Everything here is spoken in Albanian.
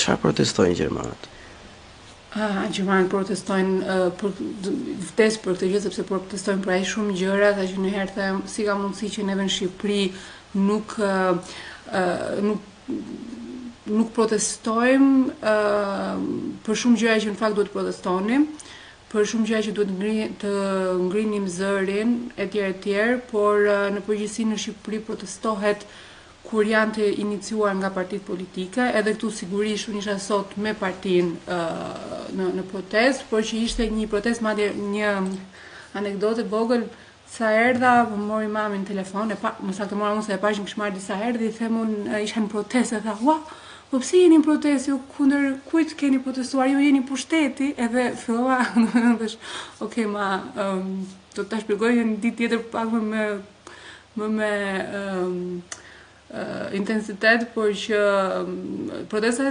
çfarë protestojnë gjermanët? Gjermanët protestojnë vdes për këtë gjë, sepse protestojnë për aq shumë gjëra, sa që njëherë them si ka mundësi që neve në Shqipëri nuk protestojmë për shumë gjëra që në fakt duhet protestonim, për shumë gjëra që duhet të ngrinim zërin etj, por në përgjithësi në Shqipëri protestohet kur janë të iniciuar nga partitë politike, edhe këtu sigurisht unë isha sot me partinë në protestë, por që ishte një protestë, madje një anekdotë e vogël, sa erdha, më mori mami në telefon, më saktë mora unë se e pash më kishë marrë disa herë, dhe i them unë isha në protestë, e tha, ua, po pse jeni në protestë, ju kundër kujt keni protestuar, ju jeni pushteti, edhe fillova, dhe okay, do ta shpjegoj një ditë tjetër pak më me intensitet, por që protesta